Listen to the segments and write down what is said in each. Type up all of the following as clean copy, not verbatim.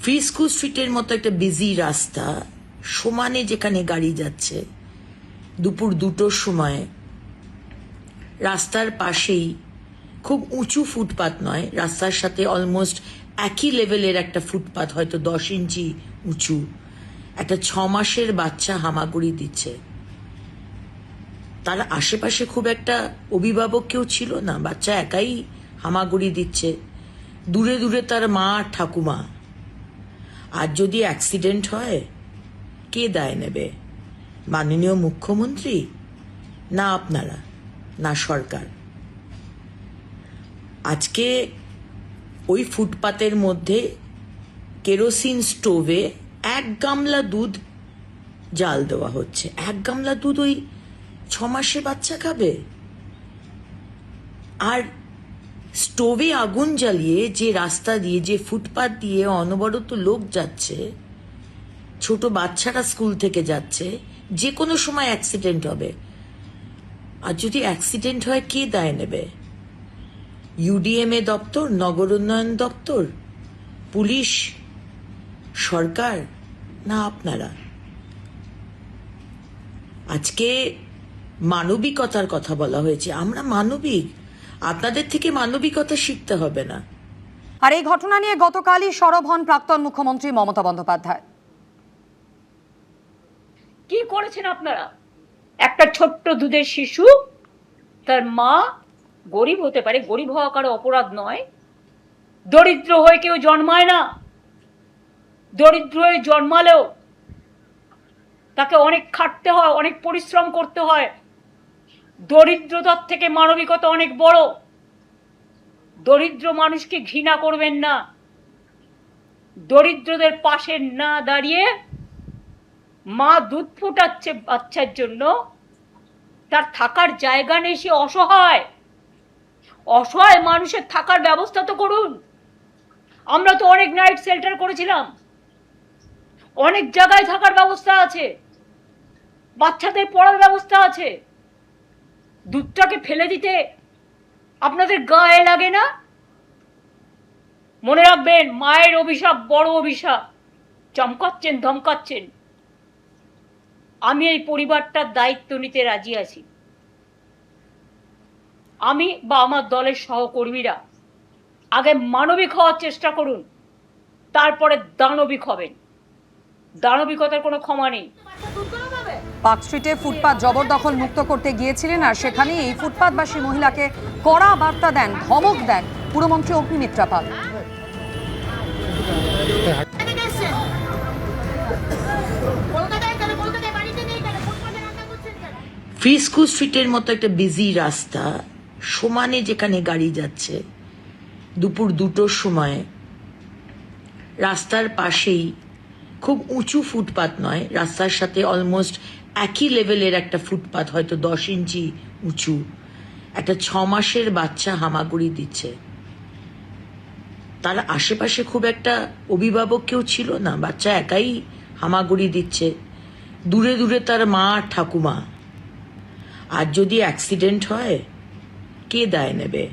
ফ্রিস্কো স্ট্রিটের মতো একটা বিজি রাস্তা, সমানে যেখানে গাড়ি যাচ্ছে, দুপুর 2টোর সময় রাস্তার পাশেই খুব উঁচু ফুটপাত নয়, রাস্তার সাথে অলমোস্ট একই লেভেলের একটা ফুটপাত, হয়তো 10 ইঞ্চি উঁচু, একটা 6 মাসের বাচ্চা হামাগুড়ি দিচ্ছে। তার আশেপাশে খুব একটা অভিভাবক কেউ ছিল না, বাচ্চা একাই হামাগুড়ি দিচ্ছে, দূরে দূরে তার মা আর ঠাকুমা। আর যদি অ্যাক্সিডেন্ট হয়, কে দায় নেবে? মাননীয় মুখ্যমন্ত্রী, না আপনারা, না সরকার? আজকে ওই ফুটপাতের মধ্যে কেরোসিন স্টোভে 1 গামলা দুধ জাল দেওয়া হচ্ছে। 1 গামলা দুধ ওই 6 মাসের বাচ্চা খাবে? আর স্টোভে আগুন জ্বালিয়ে যে রাস্তা দিয়ে, যে ফুটপাত দিয়ে অনবরত লোক যাচ্ছে, ছোট বাচ্চারা স্কুল থেকে যাচ্ছে, যে কোনো সময় অ্যাক্সিডেন্ট হবে। আর যদি অ্যাক্সিডেন্ট হয়, কে দায় নেবে? ইউডিএমএ দপ্তর, নগর উন্নয়ন দপ্তর, পুলিশ, সরকার, না আপনারা? আজকে মানবিকতার কথা বলা হয়েছে। আমরা মানবিক, আপনাদের থেকে মানবিকতা শিখতে হবে না। আর এই ঘটনা নিয়ে গতকালই সরব হন প্রাক্তন মুখ্যমন্ত্রী মমতা বন্দ্যোপাধ্যায়। কি করেছেন আপনারা? একটা ছোট্ট দুধের শিশু, তার মা গরিব হতে পারে, গরিব হওয়া কারো অপরাধ নয়, দরিদ্র হয়ে কেউ জন্মায় না। দরিদ্র হয়ে জন্মালেও তাকে অনেক খাটতে হয়, অনেক পরিশ্রম করতে হয়। দরিদ্রতার থেকে মানবিকতা অনেক বড়। দরিদ্র মানুষকে ঘৃণা করবেন না। দরিদ্রদের পাশে না দাঁড়িয়ে মা দুধ ফোটাচ্ছে বাচ্চার জন্য, তার থাকার জায়গা নেই, সে অসহায়। অসহায় মানুষের থাকার ব্যবস্থা তো করুন। আমরা তো অনেক নাইট শেল্টার করেছিলাম, অনেক জায়গায় থাকার ব্যবস্থা আছে, বাচ্চাদের পড়ার ব্যবস্থা আছে। দুধটাকে ফেলে দিতে আপনাদের গায়ে লাগে না? মনে রাখবেন, মায়ের অভিশাপ বড় অভিশাপ। চমকাচ্ছেন, ধমকাচ্ছেন। আমি এই পরিবারটার দায়িত্ব নিতে রাজি আছি। আমি বা আমার দলের সহকর্মীরা আগে মানবিক হওয়ার চেষ্টা করুন, তারপরে দানবিক হবেন। দানবিকতার কোনো ক্ষমা নেই। পার্ক স্ট্রিটে ফুটপাত জবরদখল মুক্ত করতে গিয়েছিলেন, আর সেখানে এই ফুটপাতবাসী মহিলাকে কড়া বার্তা দেন, ধমক দেন পুরমন্ত্রী অগ্নিমিত্রা পাল। ফ্রিস্কো স্ট্রিটের মতো একটা বিজি রাস্তা, সমানে যেখানে গাড়ি যাচ্ছে, দুপুর 2টোর সময় রাস্তার পাশেই খুব উঁচু ফুটপাত নয়, রাস্তার সাথে অলমোস্ট একই লেভেলের একটা ফুটপাত, হয়তো 10 ইঞ্চি উঁচু, একটা 6 মাসের বাচ্চা হামাগুড়ি দিচ্ছে। তার আশেপাশে খুব একটা অভিভাবক কেউ ছিল না, বাচ্চা একাই হামাগুড়ি দিচ্ছে, দূরে দূরে তার মা আর ঠাকুমা। আর যদি অ্যাক্সিডেন্ট হয়, কে দায় নেবে?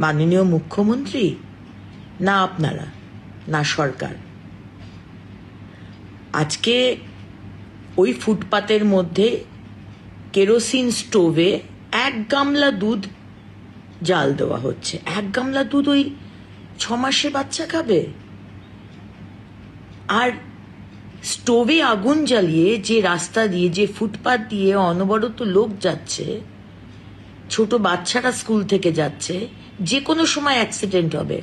মাননীয় মুখ্যমন্ত্রী, না আপনারা, না সরকার? আজকে ওই ফুটপাতের মধ্যে কেরোসিন স্টোভে 1 গামলা দুধ জাল দেওয়া হচ্ছে। 1 গামলা দুধ ওই 6 মাসের বাচ্চা খাবে? আর স্টোভে আগুন জ্বালিয়ে যে রাস্তা দিয়ে, যে ফুটপাত দিয়ে অনবরত লোক যাচ্ছে, ছোট বাচ্চারা স্কুল থেকে যাচ্ছে, যে কোনো সময় অ্যাক্সিডেন্ট হবে।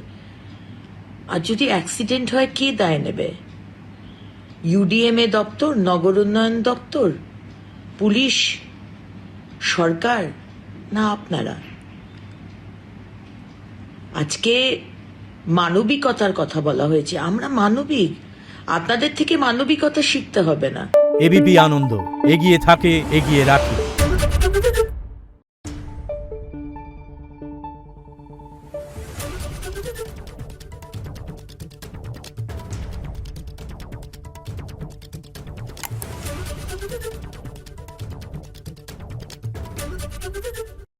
আর যদি অ্যাক্সিডেন্ট হয়, কে দায় নেবে? ইউডিএমএ দপ্তর, নগর উন্নয়ন দপ্তর, পুলিশ, সরকার, না আপনারা? আজকে মানবিকতার কথা বলা হয়েছে। আমরা মানবিক, আপনাদের থেকে মানবিকতা শিখতে হবে না। এবিপি আনন্দ, এগিয়ে থাকে, এগিয়ে রাখে।